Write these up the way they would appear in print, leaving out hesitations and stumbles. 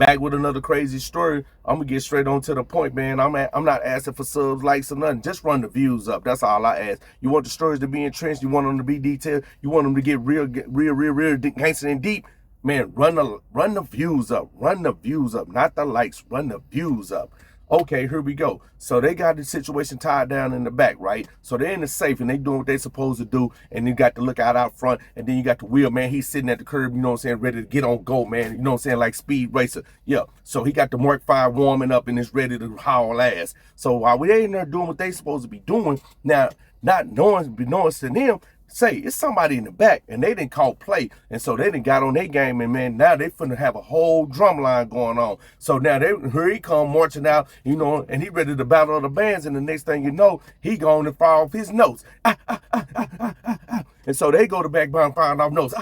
back with another crazy story. I'm gonna get straight on to the point, man. I'm not asking for subs, likes, or nothing. Just run the views up. That's all I ask. You want the stories to be entrenched. You want them to be detailed. You want them to get real gangster and deep. Man, run the views up. Run the views up, not the likes. Run the views up. Okay, here we go. So they got the situation tied down in the back, right? So they're in the safe and they doing what they supposed to do. And you got the lookout out front. And then you got the wheel, man. He's sitting at the curb, you know what I'm saying, ready to get on go, man. You know what I'm saying, like speed racer. Yeah. So he got the Mark V warming up and is ready to haul ass. So while we ain't there doing what they supposed to be doing, now, not knowing, to them, say it's somebody in the back and they didn't call play, and so they didn't got on their game, and man, now they finna have a whole drum line going on. So now here he come marching out, you know, and he ready to battle other bands, and the next thing you know, he going to fire off his notes. And so they go to back by and firing off notes.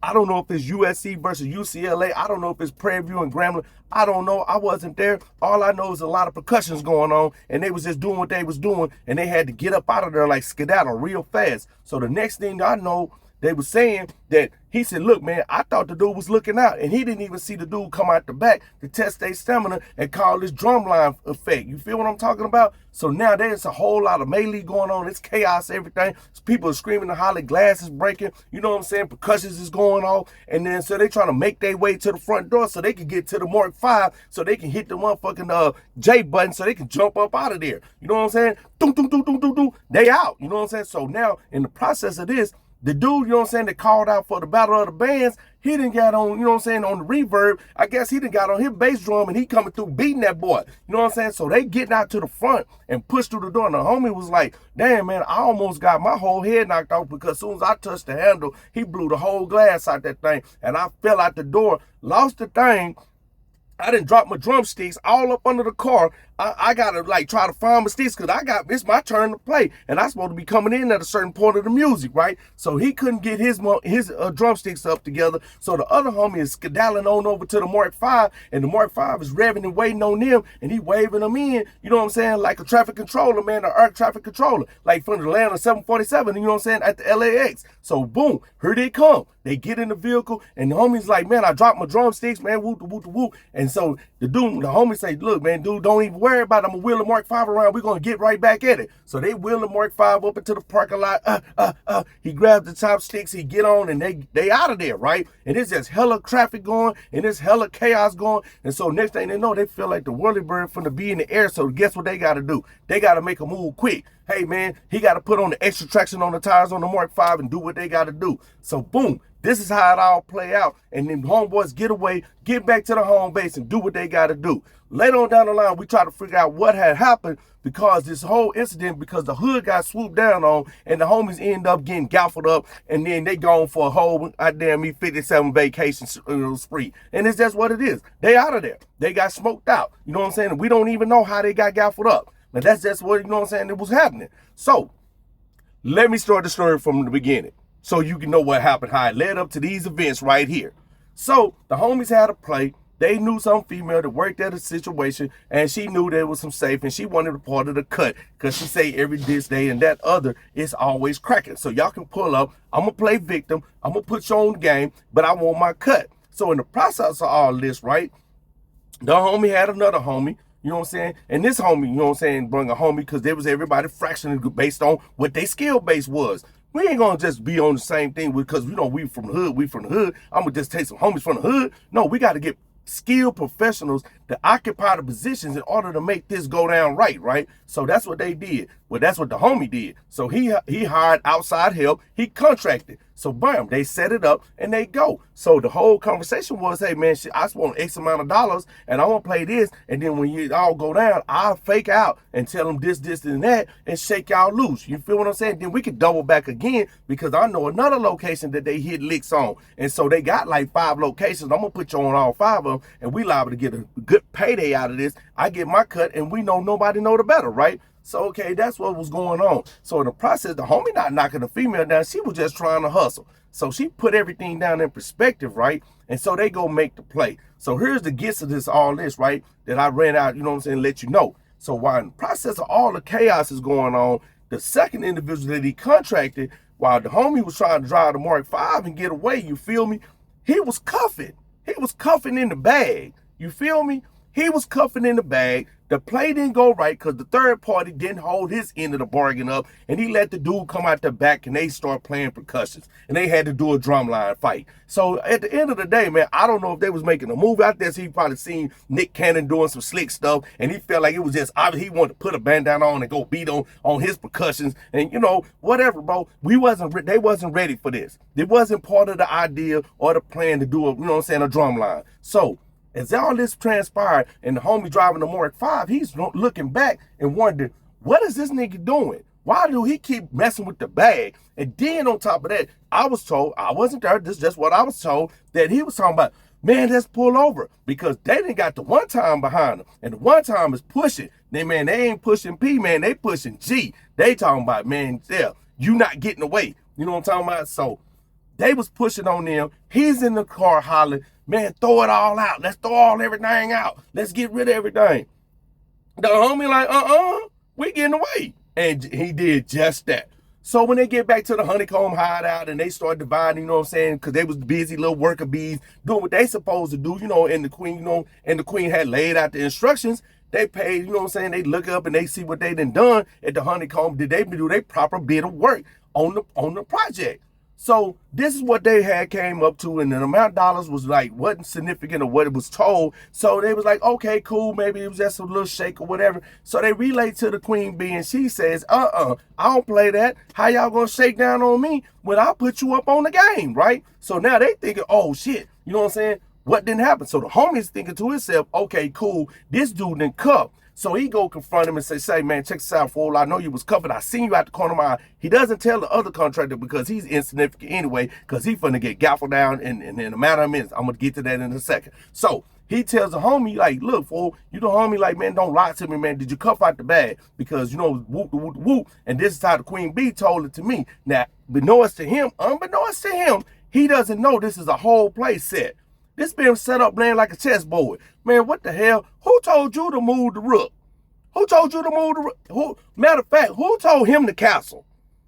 I don't know if it's USC versus UCLA. I don't know if it's Prairie View and Grambling. I don't know. I wasn't there. All I know is a lot of percussions going on, and they was just doing what they was doing, and they had to get up out of there like skedaddle real fast. So the next thing I know, they was saying that he said, look, man, I thought the dude was looking out, and he didn't even see the dude come out the back to test their stamina and call this drumline effect. You feel what I'm talking about? So now there's a whole lot of melee going on. It's chaos, everything. People are screaming and hollering, glass is breaking. You know what I'm saying? Percussions is going off. And then so they trying to make their way to the front door so they can get to the Mark V, so they can hit the motherfucking J button so they can jump up out of there. You know what I'm saying? Doom, doom, doom, doom, doom, doom. They out. You know what I'm saying? So now in the process of this, the dude, you know what I'm saying, that called out for the battle of the bands, he done got on, you know what I'm saying, on the reverb. I guess he done got on his bass drum and he coming through beating that boy. You know what I'm saying? So they getting out to the front and pushed through the door. And the homie was like, damn, man, I almost got my whole head knocked off because as soon as I touched the handle, he blew the whole glass out that thing. And I fell out the door, lost the thing. I didn't drop my drumsticks all up under the car. I gotta like try to find my sticks because it's my turn to play, and I'm supposed to be coming in at a certain point of the music, right? So he couldn't get his drumsticks up together. So the other homie is skedaddling on over to the Mark V, and the Mark V is revving and waiting on them, and he waving them in. You know what I'm saying? Like a traffic controller, man, an air traffic controller, like from the land of 747. You know what I'm saying? At the LAX. So boom, here they come. They get in the vehicle, and the homie's like, man, I dropped my drumsticks, man, whoop, whoop, whoop. And so the homie say, look, man, dude, don't even worry about it. I'm gonna wheel the Mark V around. We're gonna get right back at it. So they wheel the Mark V up into the parking lot. He grabs the chopsticks, he get on, and they out of there, right? And it's just hella traffic going, and it's hella chaos going. And so next thing they know, they feel like the whirly bird finna be in the air. So guess what they gotta do? They gotta make a move quick. Hey, man, he gotta put on the extra traction on the tires on the Mark V and do what they gotta do. So boom. This is how it all play out. And then homeboys get away, get back to the home base and do what they got to do. Later on down the line, we try to figure out what had happened because this whole incident, because the hood got swooped down on and the homies end up getting gaffled up, and then they gone for a whole, goddamn me, 57 vacation spree. And it's just what it is. They out of there. They got smoked out. You know what I'm saying? We don't even know how they got gaffled up. But that's just what, you know what I'm saying, it was happening. So let me start the story from the beginning, so you can know what happened, how it led up to these events right here. So the homies had a play. They knew some female that worked at a situation, and she knew there was some safe, and she wanted a part of the cut because she say every this day and that other is always cracking. So y'all can pull up. I'm going to play victim. I'm going to put you on the game, but I want my cut. So in the process of all this, right, the homie had another homie. You know what I'm saying? And this homie, you know what I'm saying, bring a homie because there was everybody fractionally based on what their skill base was. We ain't gonna just be on the same thing because, you know, we from the hood. I'm gonna just take some homies from the hood. No, we got to get skilled professionals to occupy the positions in order to make this go down right? So that's what they did. Well, that's what the homie did. So he hired outside help. He contracted. So bam, they set it up and they go. So the whole conversation was, hey man, I just want X amount of dollars and I want to play this. And then when you all go down, I'll fake out and tell them this, and that and shake y'all loose. You feel what I'm saying? Then we could double back again because I know another location that they hit licks on. And so they got like 5 locations. I'm going to put you on all 5 of them and we liable to get a good payday out of this. I get my cut and we know nobody know the better, right? So, okay, that's what was going on. So in the process, the homie not knocking the female down. She was just trying to hustle. So she put everything down in perspective, right? And so they go make the play. So here's the gist of all this, right? That I ran out, you know what I'm saying, let you know. So while in the process of all the chaos is going on, the second individual that he contracted, while the homie was trying to drive the Mark V and get away, you feel me? He was cuffing. He was cuffing in the bag. You feel me? He was cuffing in the bag. The play didn't go right because the third party didn't hold his end of the bargain up, and he let the dude come out the back and they start playing percussions, and they had to do a drumline fight. So at the end of the day, man, I don't know if they was making a movie out there. So he probably seen Nick Cannon doing some slick stuff, and he felt like it was just obvious he wanted to put a bandana on and go beat on his percussions, and whatever, bro. They wasn't ready for this. It wasn't part of the idea or the plan to do a drumline. So as all this transpired and the homie driving the Mark V, he's looking back and wondering, what is this nigga doing? Why do he keep messing with the bag? And then on top of that, I was told, I wasn't there, this is just what I was told, that he was talking about, man, let's pull over, because they didn't got the one time behind them. And the one time is pushing. They ain't pushing P, man, they pushing G. They talking about, man, yeah, you not getting away. You know what I'm talking about? So they was pushing on them. He's in the car hollering, man, throw it all out. Let's throw everything out. Let's get rid of everything. The homie like, we getting away. And he did just that. So when they get back to the honeycomb hideout and they start dividing, because they was busy little worker bees doing what they supposed to do, and the queen, had laid out the instructions. They paid, they look up and they see what they done at the honeycomb. Did they do their proper bit of work on the project? So this is what they had came up to, and the amount of dollars was wasn't significant of what it was told. So they was like, okay, cool, maybe it was just a little shake or whatever. So they relay to the queen bee, and she says, I don't play that. How y'all gonna shake down on me when I put you up on the game, right? So now they thinking, oh shit, you know what I'm saying? What didn't happen? So the homie's thinking to himself, okay, cool, this dude didn't cuff. So he go confront him and say, man, check this out, fool. I know you was covered. I seen you out the corner of my eye. He doesn't tell the other contractor because he's insignificant anyway, because he finna get gaffled down in a matter of minutes. I'm going to get to that in a second. So he tells the homie, like, look, fool, you the homie, like, man, don't lie to me, man. Did you cuff out the bag? Because, whoop, whoop, whoop. And this is how the queen bee told it to me. Now, unbeknownst to him, he doesn't know this is a whole play set. This been set up, man, like a chessboard. Man, what the hell? Who told you to move the rook? Who told you to move the rook? Matter of fact, who told him to castle?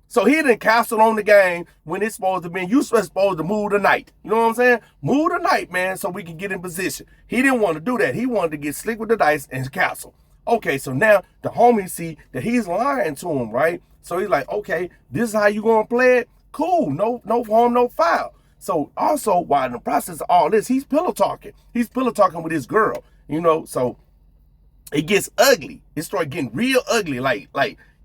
So he didn't castle on the game when it's supposed to be. You supposed to move the knight. You know what I'm saying? Move the knight, man, so we can get in position. He didn't want to do that. He wanted to get slick with the dice and castle. Okay, so now the homie see that he's lying to him, right? So he's like, okay, this is how you gonna play it? Cool, no harm, no foul. So also, while in the process of all this, he's pillow talking. He's pillow talking with his girl, so it gets ugly. It starts getting real ugly, like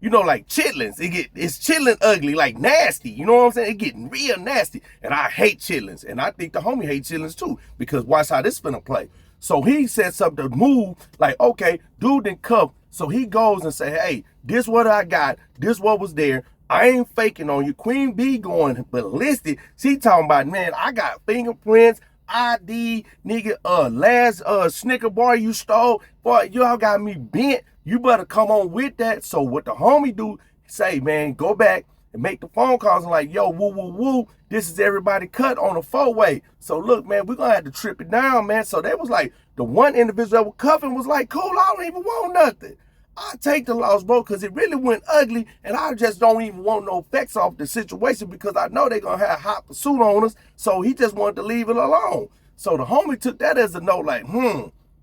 chitlins. It's chitlin ugly, like nasty. You know what I'm saying? It getting real nasty. And I hate chitlins. And I think the homie hates chitlins too, because watch how this finna play. So he sets up the move, like, okay, dude didn't cuff. So he goes and say, hey, this what I got. This what was there. I ain't faking on you. Queen Bee going ballistic. She talking about, man, I got fingerprints, ID, nigga, last Snicker bar you stole. Boy, y'all got me bent. You better come on with that. So what the homie do, say, man, go back and make the phone calls and like, yo, woo, woo, woo. This is everybody cut on a four-way. So look, man, we're going to have to trip it down, man. So they was like, the one individual that was cuffing was like, cool, I don't even want nothing. I take the loss, bro, because it really went ugly, and I just don't even want no effects off the situation because I know they're going to have hot pursuit on us, so he just wanted to leave it alone. So the homie took that as a note, like,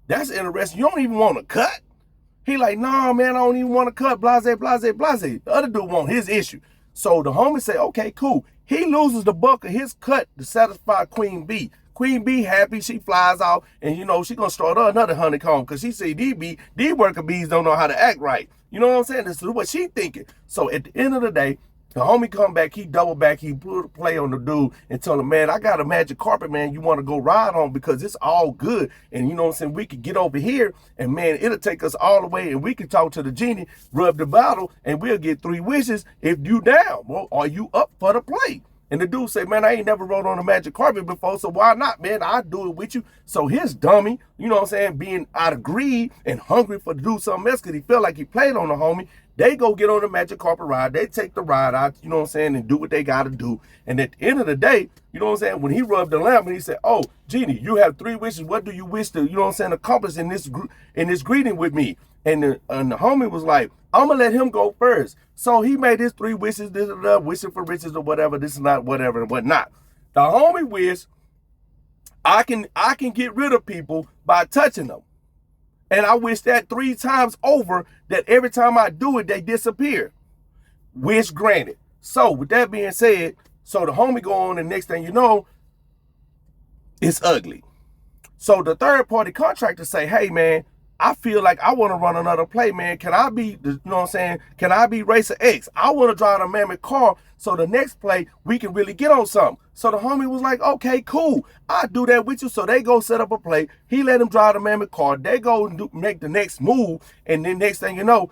that's interesting. You don't even want to cut? He like, nah, man, I don't even want to cut, blase, blase, blase. The other dude want his issue. So the homie say, okay, cool. He loses the buck of his cut to satisfy Queen Bee. Queen Bee happy, she flies out, and she gonna start another honeycomb because she see these worker bees don't know how to act right. You know what I'm saying? This is what she thinking. So at the end of the day, the homie come back, he double back, he put a play on the dude and tell him, man, I got a magic carpet, man, you want to go ride on because it's all good. And you know what I'm saying? We could get over here and, man, it'll take us all the way and we can talk to the genie, rub the bottle, and we'll get 3 wishes if you down. Well, are you up for the play? And the dude say, man, I ain't never rode on a magic carpet before, so why not, man? I'll do it with you. So his dummy, you know what I'm saying, being out of greed and hungry for to do something else because he felt like he played on the homie, they go get on the magic carpet ride. They take the ride out, you know what I'm saying, and do what they got to do. And at the end of the day, you know what I'm saying, when he rubbed the lamp and he said, oh, Genie, you have 3 wishes. What do you wish to, you know what I'm saying, accomplish in this greeting with me? And the homie was like, I'm going to let him go first. So he made his 3 wishes, wishing for riches or whatever, this is not whatever and whatnot. The homie wished I can get rid of people by touching them. And I wish that 3 times over, that every time I do it, they disappear. Wish granted. So with that being said, so the homie go on, and next thing you know, it's ugly. So the third party contractor say, hey man, I feel like I want to run another play, man. Can I be, you know what I'm saying? Can I be Racer X? I want to drive a mammoth car, so the next play we can really get on something. So the homie was like, okay, cool. I'll do that with you. So they go set up a play. He let him drive the mammoth car. They go and make the next move. And then next thing you know,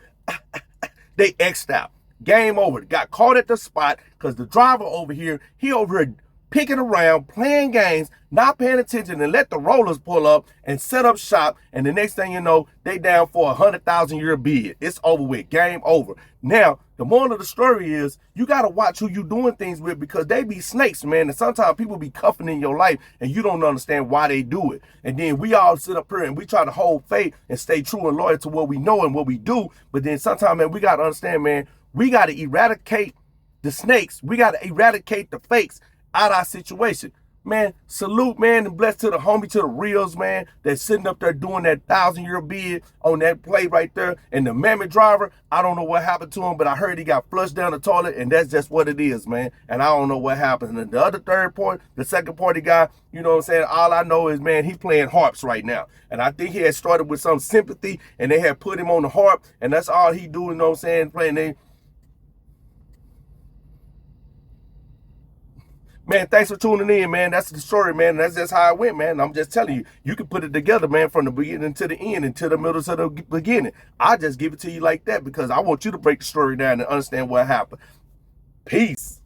they X'd out. Game over. Got caught at the spot because the driver over here, he over here picking around, playing games, not paying attention, and let the rollers pull up and set up shop. And the next thing you know, they down for a 100,000-year bid. It's over with. Game over. Now, the moral of the story is you got to watch who you doing things with, because they be snakes, man. And sometimes people be cuffing in your life and you don't understand why they do it. And then we all sit up here and we try to hold faith and stay true and loyal to what we know and what we do. But then sometimes, man, we got to understand, man, we got to eradicate the snakes. We got to eradicate the fakes out our situation. Man, salute, man, and bless to the homie, to the Rivials, man, that's sitting up there doing that 1,000-year bid on that play right there. And the mammoth driver, I don't know what happened to him, but I heard he got flushed down the toilet, and that's just what it is, man. And I don't know what happened. And the other third party, the second party guy, you know what I'm saying, all I know is, man, he playing harps right now. And I think he had started with some sympathy, and they had put him on the harp, and that's all he do, you know what I'm saying, playing. Man, thanks for tuning in, man. That's the story, man. That's just how it went, man. I'm just telling you, you can put it together, man, from the beginning to the end and to the middle to the beginning. I just give it to you like that because I want you to break the story down and understand what happened. Peace.